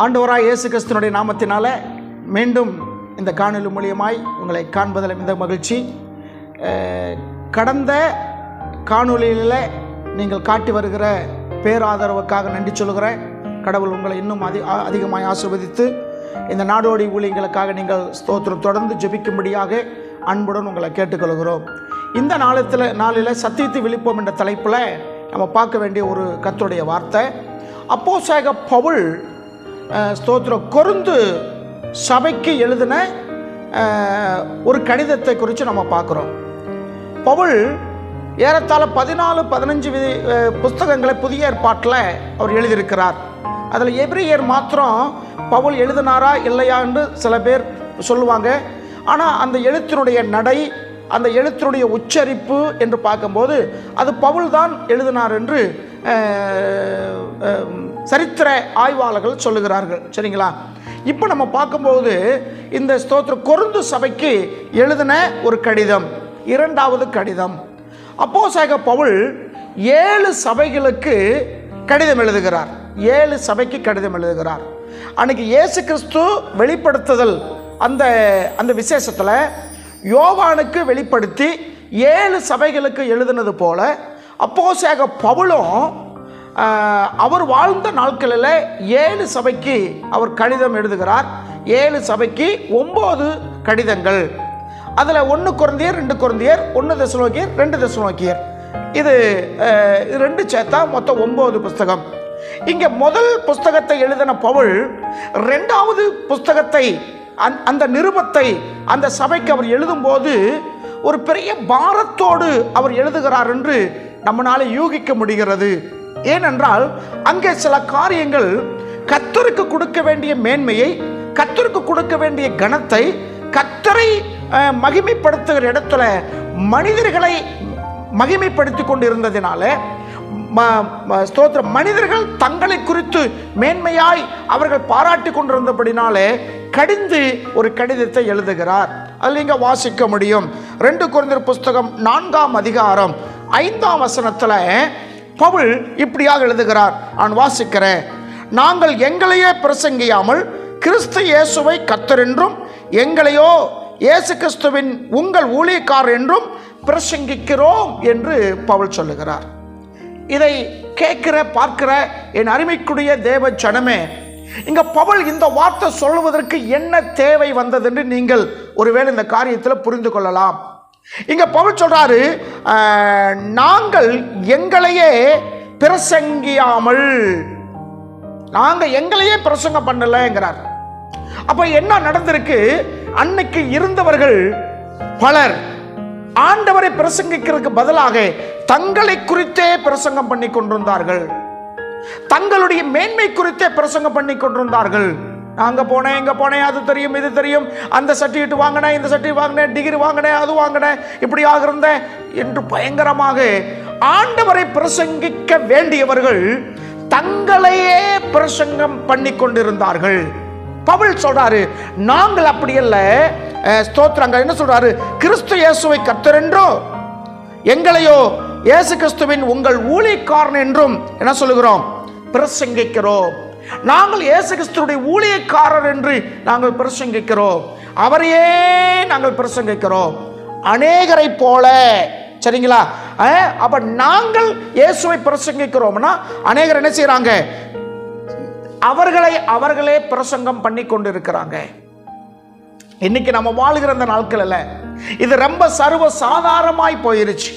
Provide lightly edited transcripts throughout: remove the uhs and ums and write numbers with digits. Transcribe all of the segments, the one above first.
ஆண்டவராய் இயேசு கிறிஸ்துவினுடைய நாமத்தினால மீண்டும் இந்த காணொலி மூலியமாய் உங்களை காண்பதில் மிக மகிழ்ச்சி. கடந்த காணொலியில் நீங்கள் காட்டி வருகிற பேராதரவுக்காக நன்றி சொல்கிறேன். கடவுள் உங்களை இன்னும் அதிகமாக ஆசீர்வதித்து இந்த நாடோடி ஊழியங்களுக்காக நீங்கள் ஸ்தோத்திரம் தொடர்ந்து ஜெபிக்கும்படியாக அன்புடன் உங்களை கேட்டுக்கொள்கிறோம். இந்த நாளில் சத்தியத்தை விழிப்போம் என்ற தலைப்பில் நம்ம பார்க்க வேண்டிய ஒரு கர்த்தருடைய வார்த்தை. அப்போஸ்தலனாகிய பவுல் ஸ்தோத்திரம் கொரிந்து சபைக்கு எழுதின ஒரு கடிதத்தை குறித்து நம்ம பார்க்குறோம். பவுல் ஏறத்தாழ 14-15 புஸ்தகங்களை புதிய ஏற்பாட்டில் அவர் எழுதியிருக்கிறார். அதில் எபிரேயர் மாத்திரம் பவுல் எழுதினாரா இல்லையா என்று சில பேர் சொல்லுவாங்க. ஆனால் அந்த எழுத்தினுடைய நடை, அந்த எழுத்தினுடைய உச்சரிப்பு என்று பார்க்கும்போது அது பவுல் தான் எழுதினார் என்று சரித்திர ஆய்வாளர்கள் சொல்லுகிறார்கள். சரிங்களா? இப்போ நம்ம பார்க்கும்போது இந்த ஸ்தோத்திரம் கொரிந்து சபைக்கு எழுதின ஒரு கடிதம், இரண்டாவது கடிதம். அப்போஸ்தலனாகிய பவுல் 7 சபைகளுக்கு கடிதம் எழுதுகிறார். 7 சபைக்கு கடிதம் எழுதுகிறார். அன்னைக்கு இயேசு கிறிஸ்து வெளிப்படுத்துதல் அந்த விசேஷத்தில் யோவானுக்கு வெளிப்படுத்தி 7 சபைகளுக்கு எழுதினது போல அப்போஸ்தலனாகிய பவுலும் அவர் வாழ்ந்த நாட்களில் 7 சபைக்கு அவர் கடிதம் எழுதுகிறார். 7 சபைக்கு 9 கடிதங்கள். அதில் 1 கொரிந்தியர், 2 கொரிந்தியர், 1 தெசலோனிக்கேயர், 2 தெசலோனிக்கேயர், இது 2 சேர்த்தா மொத்தம் 9 புஸ்தகம். இங்கே முதல் புஸ்தகத்தை எழுதின பவுல் 2வது புஸ்தகத்தை அந்த நிருபத்தை அந்த சபைக்கு அவர் எழுதும்போது ஒரு பெரிய பாரத்தோடு அவர் எழுதுகிறார் என்று நம்மளால யூகிக்க முடிகிறது. ஏனென்றால் அங்கே சில காரியங்கள் கர்த்தருக்கு கொடுக்க வேண்டிய மேன்மையை, கர்த்தருக்கு கொடுக்க வேண்டிய கனத்தை, கர்த்தரை மகிமைப்படுத்துகிற இடத்துல மனிதர்களை மகிமைப்படுத்தி கொண்டு இருந்ததினால ஸ்தோத்திரம் மனிதர்கள் தங்களை குறித்து மேன்மையாய் அவர்கள் பாராட்டி கொண்டிருந்தபடினாலே கடிந்து ஒரு கடிதத்தை எழுதுகிறார். அதில் இங்கே வாசிக்க முடியும். 2 கொரிந்தியர் புஸ்தகம் 4ஆம் அதிகாரம் 5ஆம் வசனத்தில் பவுல் இப்படியாக எழுதுகிறார். நான் வாசிக்கிறேன். நாங்கள் எங்களையே பிரசங்கியாமல் கிறிஸ்து இயேசுவை கர்த்தர் என்றும் எங்களையோ இயேசு கிறிஸ்துவின் உங்கள் ஊழியக்காரர் என்றும் பிரசங்கிக்கிறோம் என்று பவுல் சொல்லுகிறார். இதை கேட்கிற பார்க்கிற என் அருமைக்குரிய தேவ ஜனமே, இங்க பவுல் இந்த வார்த்தை சொல்லுவதற்கு என்ன தேவை வந்தது என்று நீங்கள் ஒருவேளை இந்த காரியத்தில் புரிந்து கொள்ளலாம். இங்க பவுல் சொல்றாரு, நாங்கள் எங்களையே பிரசங்கியாமல், நாங்க எங்களையே பிரசங்கம் பண்ணலங்கிறார். அப்ப என்ன நடந்திருக்கு? அன்னைக்கு இருந்தவர்கள் பலர் ஆண்டவரை பிரசங்கிக்கிறதுக்கு பதிலாக தங்களை குறித்தே பிரசங்கம் பண்ணி கொண்டிருந்தார்கள். தங்களுடைய மேன்மை குறித்தே பிரசங்கம் பண்ணி கொண்டிருந்தார்கள். அங்க போனேன், இங்க போனேன், அது தெரியும், இது தெரியும், அந்த சர்டிஃபிகேட் வாங்கினேன், இந்த சர்டிஃபிகேட் வாங்கினேன், டிகிரி வாங்கினேன், அது வாங்கினேன், இப்படியாக இருந்தேன் என்று பயங்கரமாக ஆண்டவரை பிரசங்கிக்க வேண்டியவர்கள் தங்களையே பிரசங்கம் பண்ணி கொண்டிருந்தார்கள். பவுல் சொல்றாரு, நாங்கள் அப்படி அல்ல. ஸ்தோத்திரங்க என்ன சொல்றாரு? கிறிஸ்து இயேசுவை கர்த்தர் என்றும் எங்களையோ இயேசு கிறிஸ்துவின் உங்கள் ஊழியக்காரன் என்றும் என்ன சொல்லுகிறோம்? பிரசங்கிக்கிறோம். நாங்கள் இயேசு கிறிஸ்துவுடைய ஊழியக்காரர் என்று நாங்கள் பிரசங்கிக்கிறோம். அவரையே நாங்கள் பிரசங்கிக்கிறோம் அநேகரை போல. சரிங்களா? அப்ப நாங்கள் இயேசுவை பிரசங்கிக்கிறோம்னா அநேகர் என்ன செய்யறாங்க? அவர்களே பிரசங்கம் பண்ணி கொண்டு இருக்கிறாங்க. இன்னைக்கு நம்ம வாழ்கிற அந்த நாட்களில் இது ரொம்ப சர்வ சாதாரணமாய் போயிருச்சு.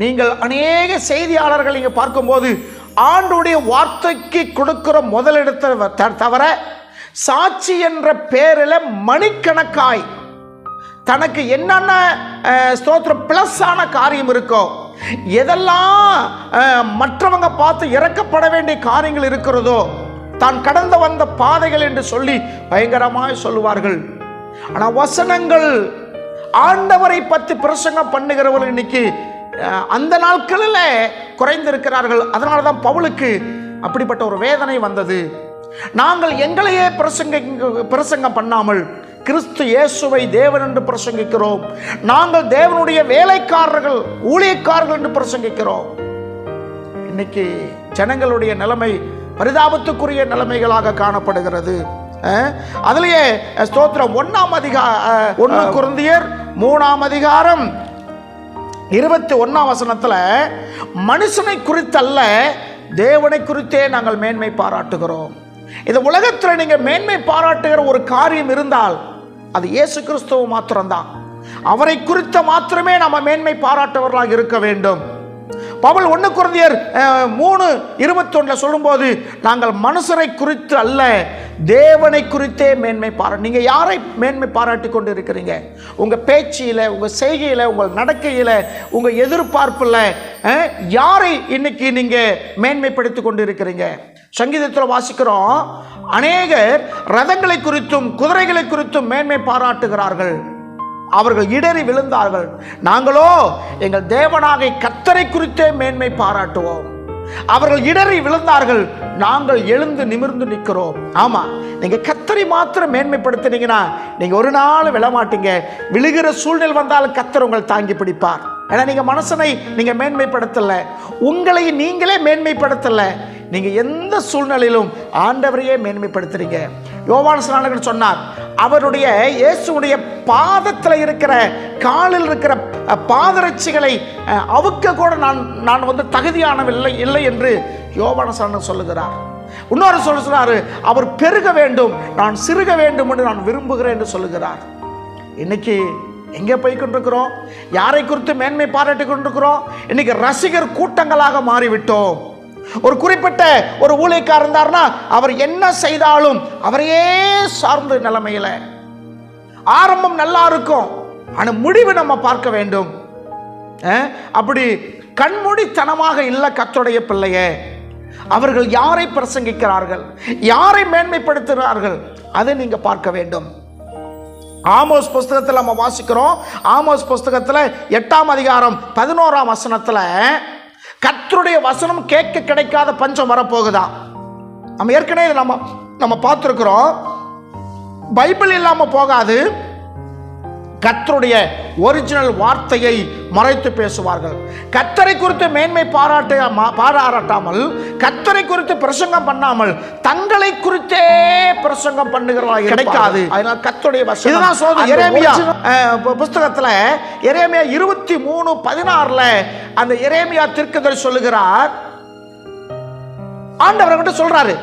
நீங்கள் அநேக செய்தியாளர்கள் இங்க பார்க்கும்போது ஆண்டுடைய வார்த்தைக்கு கொடுக்கிற முதலிடத்தை தவிர சாட்சி என்ற பேரில் மணிக்கணக்காய் தனக்கு என்னென்ன ஸ்தோத்திரம் பிளஸ் ஆன காரியம் இருக்கோ, எதெல்லாம் மற்றவங்க பார்த்து இறக்கப்பட வேண்டிய காரியங்கள் இருக்கிறதோ, தான் கடந்து வந்த பாதைகள் என்று சொல்லி பயங்கரமாய் சொல்லுவார்கள். ஆனா வசனங்கள் ஆண்டவரை பற்றி பிரசங்கம் பண்ணுகிறவர்கள் இன்னைக்கு அந்த நாட்களில் குறைந்திருக்கிறார்கள். அதனாலதான் பவுலுக்கு அப்படிப்பட்ட ஒரு வேதனை வந்தது. நாங்கள் எங்களையே பிரசங்கம் பண்ணாமல் கிறிஸ்து இயேசுவை தேவன் என்று பிரசங்கிக்கிறோம். நாங்கள் தேவனுடைய வேலைக்காரர்கள், ஊழியக்காரர்கள் என்று பிரசங்கிக்கிறோம். இன்னைக்கு ஜனங்களுடைய நிலைமை பரிதாபத்துக்குரிய நிலைமைகளாக காணப்படுகிறது. அதுலயே ஸ்தோத்திரம் 1 கொரிந்தியர் 3 21 மனுஷனை குறித்தல்ல தேவனை குறித்தே நாங்கள் மேன்மை பாராட்டுகிறோம். இந்த உலகத்தில் நீங்க மேன்மை பாராட்டுகிற ஒரு காரியம் இருந்தால் அது இயேசு கிறிஸ்துவ மாத்திரம்தான். அவரை குறித்த மாத்திரமே நம்ம மேன்மை பாராட்டவர்களாக இருக்க வேண்டும். பவுல் 1 கொரிந்தியர் 3:21 சொல்லும்போது நாங்கள் மனுஷரை குறித்து அல்ல தேவனை குறித்தே மேன்மை நீங்க யாரை மேன்மை பாராட்டி கொண்டு இருக்கிறீங்க? உங்க பேச்சில, உங்க செய்கையில, உங்க நடக்கையில, உங்க எதிர்பார்ப்புல யாரை இன்னைக்கு நீங்க மேன்மைப்படுத்தி கொண்டு இருக்கிறீங்க? சங்கீதத்தில் வாசிக்கிறோம், அநேகர் ரதங்களை குறித்தும் குதிரைகளை குறித்தும் மேன்மை பாராட்டுகிறார்கள், அவர்கள் இடறி விழுந்தார்கள். நாங்களோ எங்கள் தேவனாகிய கர்த்தரை குறித்தே மேன்மை பாராட்டுவோம். அவர்கள் இடறி விழுந்தார்கள், நாங்கள் எழுந்து நிமிர்ந்து நிற்கிறோம். ஆமா, நீங்க கர்த்தரை மாத்திரம் மேன்மைப்படுத்தினீங்கன்னா நீங்க ஒரு நாள் விழமாட்டீங்க. விழுகிற சூழ்நிலை வந்தாலும் கர்த்தர் உங்களை தாங்கி பிடிப்பார். ஏன்னா நீங்க மனுஷனை நீங்க மேன்மைப்படுத்தல, உங்களை நீங்களே மேன்மைப்படுத்தல. நீங்க எந்த சூழ்நிலையிலும் ஆண்டவரையே மேன்மைப்படுத்துறீங்க. யோவான் ஸ்நானகர் சொன்னார், அவருடைய இயேசுடைய பாதத்தில் இருக்கிற காலில் இருக்கிற பாதரட்சிகளை அவுக்க கூட நான் தகுதியானவில்லை இல்லை என்று யோவான் ஸ்நானகர் சொல்லுகிறார். இன்னொரு சொல்றாரு, அவர் பெருக வேண்டும், நான் சிறுக வேண்டும் என்று நான் விரும்புகிறேன் என்று சொல்லுகிறார். இன்னைக்கு எங்கே போய் கொண்டிருக்கிறோம்? யாரை குறித்து மேன்மை பாராட்டி கொண்டிருக்கிறோம்? இன்னைக்கு ரசிகர் கூட்டங்களாக மாறிவிட்டோம். ஒரு குறிப்பிட்ட ஒரு ஊழியக்காரர் இருந்தார்னா அவர் என்ன செய்தாலும் அவரையே சார்ந்த நிலைமையில ஆரம்பம் நல்லா இருக்கும், ஆனா முடிவு நம்ம பார்க்க வேண்டும். அப்படி கண்மூடித்தனமாக இல்ல கர்த்தருடைய பிள்ளையே. அவர்கள் யாரை பிரசங்கிக்கிறார்கள், யாரை மேன்மைப்படுத்துகிறார்கள், அதை நீங்க பார்க்க வேண்டும். ஆமோஸ் புஸ்தகத்தில் நம்ம வாசிக்கிறோம். ஆமோஸ் புஸ்தகத்தில் 8:11 கர்த்தருடைய வசனம் கேட்க கிடைக்காத பஞ்சம் வரப்போகுதா. நம்ம ஏற்கனவே நம்ம பார்த்துருக்கிறோம். பைபிள் இல்லாம போகாது. கர்த்தருடைய ஒரிஜினல் வார்த்தையை மறைத்து பேசுவார்கள். கர்த்தரை குறித்து மேன்மை பாராட்டாமல், கர்த்தரை குறித்து பிரசங்கம் பண்ணாமல் தங்களை குறித்தே பிரசங்கம் பண்ணுகிறவர்கள் கிடைக்காது. அதனால கர்த்தருடைய வசனம் எரேமியா புஸ்தகத்துல எரேமியா 23:16 அந்த எரேமியா தீர்க்கதரிசி சொல்லுகிறார், ஆண்டவர் சொல்றாரு,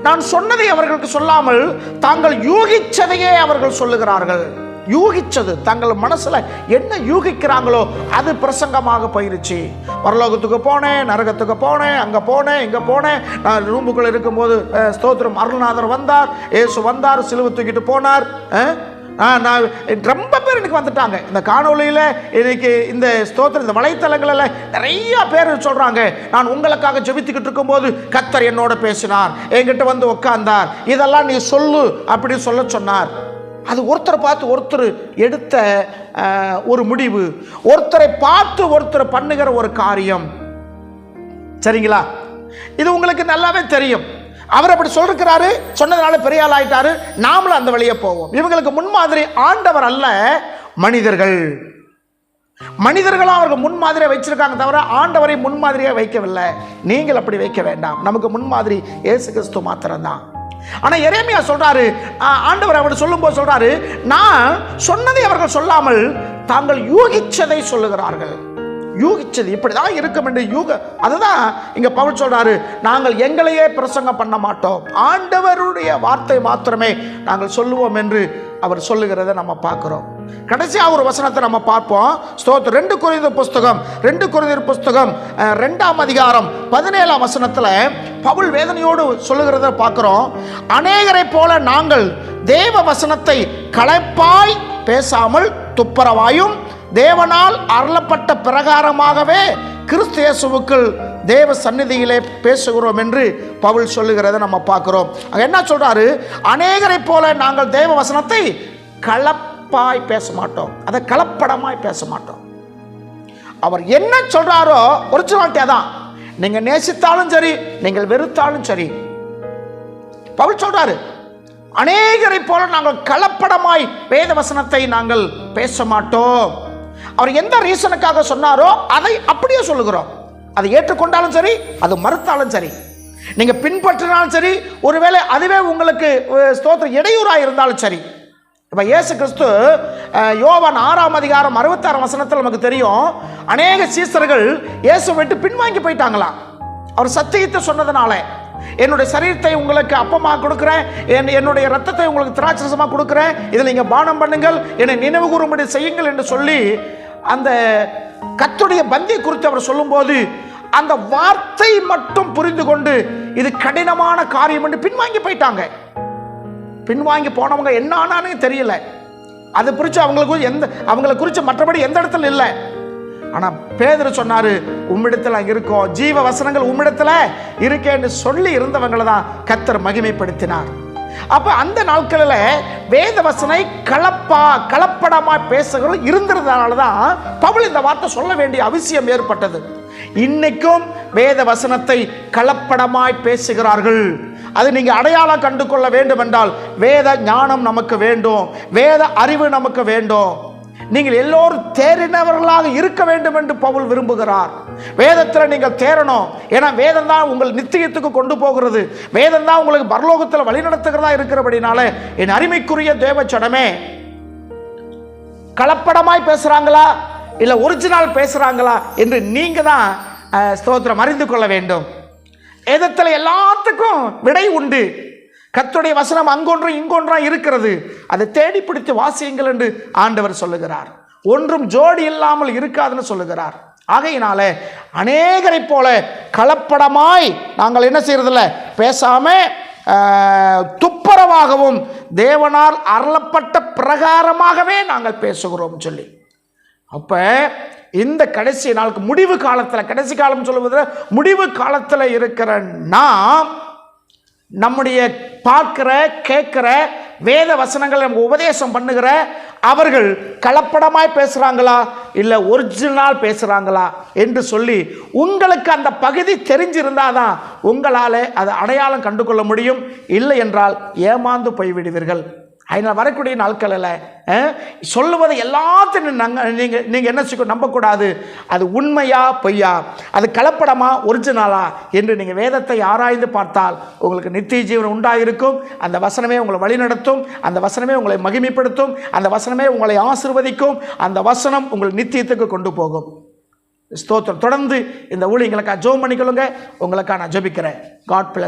நான் சொன்னதை அவர்களுக்கு சொல்லாமல் தாங்கள் யூகிச்சதையே அவர்கள் சொல்லுகிறார்கள். யூகிச்சது, தங்கள் மனசுல என்ன யூகிக்கிறாங்களோ அது பிரசங்கமாக போயிருச்சு. பரலோகத்துக்கு போனேன், நரகத்துக்கு போனேன், அங்க போனேன், இங்க போனேன். நான் ரூமுக்குள்ள இருக்கும்போது ஸ்தோத்திரம் அருள்நாதர் வந்தார், இயேசு வந்தார், சிலுவை தூக்கிட்டு போனார். நான் ரொம்ப பேர் எனக்கு வந்துட்டாங்க இந்த காணொலியில. இன்னைக்கு இந்த ஸ்தோத்திரம் இந்த வலைத்தளங்களில் நிறைய பேர் சொல்றாங்க, நான் உங்களுக்காக ஜெபித்துக்கிட்டு இருக்கும்போது கர்த்தர் என்னோட பேசினார், என்கிட்ட வந்து உட்கார்ந்தார், இதெல்லாம் நீ சொல்லு அப்படி சொல்ல சொன்னார். அது ஒருத்தரை பார்த்து ஒருத்தர் எடுத்த ஒரு முடிவு, ஒருத்தரை பார்த்து ஒருத்தர் பண்ணுகிற ஒரு காரியம். சரிங்களா? இது உங்களுக்கு நல்லாவே தெரியும். அவர் அப்படி சொல்லிருக்கிறாரு, சொன்னதுனால பெரிய ஆள் ஆயிட்டாரு, நாமளும் அந்த வழியே போவோம். இவங்களுக்கு முன்மாதிரி ஆண்டவர் அல்ல, மனிதர்கள். மனிதர்களாக அவர்கள் முன்மாதிரியை வச்சிருக்காங்க தவிர ஆண்டவரை முன்மாதிரியாக வைக்கவில்லை. நீங்கள் அப்படி வைக்க வேண்டாம். நமக்கு முன்மாதிரி இயேசு கிறிஸ்து மாத்திரம்தான். ஆனா எரேமியா சொல்றாரு, ஆண்டவர் அவர் சொல்லும்போது சொல்றாரு, நான் சொன்னதை அவர்கள் சொல்லாமல் தாங்கள் யூகிச்சதை சொல்லுகிறார்கள். யூகிச்சது இப்படிதான் இருக்கும் என்று அதுதான் இங்க பவுல் சொல்றாரு, நாங்கள் எங்களையே பிரசங்கம் பண்ண மாட்டோம், ஆண்டவருடைய வார்த்தை மாத்திரமே நாங்கள் சொல்லுவோம் என்று அவர் சொல்லுகிறத நம்ம பார்க்கிறோம். கடைசியா ஒரு வசனத்தை நம்ம பார்ப்போம். 2 கொரிந்தியர் புஸ்தகம் 2:17 பவுல் வேதனையோடு சொல்லுகிறத பார்க்கிறோம். அநேகரை போல நாங்கள் தேவ வசனத்தை களைப்பாய் பேசாமல் துப்பரவாயும் தேவனால் அருளப்பட்ட பிரகாரமாகவே கிறிஸ்து இயேசுவுக்குள் தேவ சந்நிதியிலே பேசுகிறோம் என்று பவுல் சொல்லுகிறத நம்ம பார்க்கிறோம். அங்க என்ன சொல்றாரு? அநேகரை போல நாங்கள் தேவ வசனத்தை கலப்பாய் பேச மாட்டோம், அதை கலப்படமாய் பேச மாட்டோம். அவர் என்ன சொல்றாரோ ஒரிஜினாலிட்டியா தான். நீங்க நேசித்தாலும் சரி, நீங்கள் வெறுத்தாலும் சரி, பவுல் சொல்றாரு, அநேகரை போல நாங்கள் கலப்படமாய் வேத வசனத்தை நாங்கள் பேச மாட்டோம். அவர் எந்த ரீசனுக்காக சொன்னாரோ அதை அப்படியே சொல்லுகிறோம். அதை ஏற்றுக்கொண்டாலும் சரி, அது மறுத்தாலும் சரி. நீங்கள் பின்பற்றினாலும் சரி, ஒருவேளை அதுவே உங்களுக்கு ஸ்தோத்திரம் இடையூறாக இருந்தாலும் சரி. இப்போ இயேசு கிறிஸ்து யோவான் 6ஆம் அதிகாரம் 66ஆம் வசனத்தில் நமக்கு தெரியும், அநேக சீசர்கள் இயேசு விட்டு பின்வாங்கி போயிட்டாங்களாம். அவர் சத்தியத்தை சொன்னதுனால, என்னுடைய சரீரத்தை உங்களுக்கு அப்பமாக கொடுக்குறேன், என்னுடைய ரத்தத்தை உங்களுக்கு திராட்சரசமாக கொடுக்குறேன், இதில் நீங்கள் பானம் பண்ணுங்கள், என்னை நினைவு கூறும்படி செய்யுங்கள் என்று சொல்லி அந்த கர்த்தருடைய பந்தியை குறித்து அவர் சொல்லும்போது அந்த வார்த்தை மட்டும் புரிந்து கொண்டு இது கடினமான காரியம் என்று பின்வாங்கி போயிட்டாங்க. பின்வாங்கி போனவங்க என்ன ஆனானே தெரியல. அது குறித்து அவங்களை குறித்து மற்றபடி எந்த இடத்துல இல்லை. ஆனால் பேதுரு சொன்னாரு, உம்மிடத்தில் இருக்கோம், ஜீவ வசனங்கள் உம்மிடத்தில் இருக்கேன்னு சொல்லி இருந்தவங்களை தான் கர்த்தர் மகிமைப்படுத்தினார். அப்ப அந்த நாட்களில் வேத வசனை கலப்படமா பேசுகிறவர்கள் இருந்ததுனால தான் பவுல் இந்த வார்த்தை சொல்ல வேண்டிய அவசியம் ஏற்பட்டது. இன்னைக்கும் வேத வசனத்தை கலப்படமாய் பேசுகிறார்கள். அது நீங்க அடையாளம் கண்டு கொள்ள வேண்டும் என்றால் வேத ஞானம் நமக்கு வேண்டும், வேத அறிவு நமக்கு வேண்டும். நீங்கள் எல்லோரும் தேறினவர்களாக இருக்க வேண்டும் என்று பவுல் விரும்புகிறார். வேதத்தில் நீங்கள் தேறணும். ஏன்னா வேதம் தான் உங்கள் நித்தியத்துக்கு கொண்டு போகிறது, வேதம் தான் உங்களுக்கு பரலோகத்தில் வழிநடத்துகிறதா இருக்கிறபடினால என் அருமைக்குரிய தேவச்சனமே, கலப்படமாய் பேசுறாங்களா இல்லை ஒரிஜினல் பேசுறாங்களா என்று நீங்க தான் ஸ்தோத்திரம் அறிந்து கொள்ள வேண்டும். வேதத்தில் எல்லாத்துக்கும் விடை உண்டு. கர்த்தருடைய வசனம் அங்கொன்றும் இங்கொன்றும் இருக்கிறது. அதை தேடி பிடித்து வாசியுங்கள் என்று ஆண்டவர் சொல்லுகிறார். ஒன்றும் ஜோடி இல்லாமல் இருக்காதுன்னு சொல்லுகிறார். ஆகையினால அநேகரை போல கலப்படமாய் நாங்கள் என்ன செய்யறதில்ல, பேசாம துப்புரவாகவும் தேவனால் அருளப்பட்ட பிரகாரமாகவே நாங்கள் பேசுகிறோம் சொல்லி. அப்ப இந்த கடைசி நாளுக்கு முடிவு காலத்தில், கடைசி காலம் சொல்லுவதில் முடிவு காலத்தில் இருக்கிற நாம் நம்முடைய பார்க்கிற கேட்கிற வேத வசனங்களை நமக்கு உபதேசம் பண்ணுகிற அவர்கள் கலப்படமாய் பேசுறாங்களா இல்லை ஒரிஜினல் பேசுறாங்களா என்று சொல்லி உங்களுக்கு அந்த பகுதி தெரிஞ்சிருந்தாதான் உங்களால் அதை அடையாளம் கண்டு கொள்ள முடியும். இல்லை என்றால் ஏமாந்து போய்விடுவீர்கள். அதனால் வரக்கூடிய நாட்களில் சொல்லுவதை எல்லாத்தையும் நீங்கள் என்ன செய்ய நம்பக்கூடாது. அது உண்மையா பொய்யா, அது கலப்படமா ஒரிஜினலா என்று நீங்கள் வேதத்தை ஆராய்ந்து பார்த்தால் உங்களுக்கு நித்திய ஜீவன் உண்டாயிருக்கும். அந்த வசனமே உங்களை வழிநடத்தும், அந்த வசனமே உங்களை மகிமைப்படுத்தும், அந்த வசனமே உங்களை ஆசீர்வதிக்கும், அந்த வசனம் உங்கள் நித்தியத்துக்கு கொண்டு போகும். ஸ்தோத்திரம். தொடர்ந்து இந்த ஊழியங்களுக்காக ஜெபம் பண்ணிக்கொள்ளுங்க. உங்களுக்காக நான் ஜெபிக்கிறேன். God plus.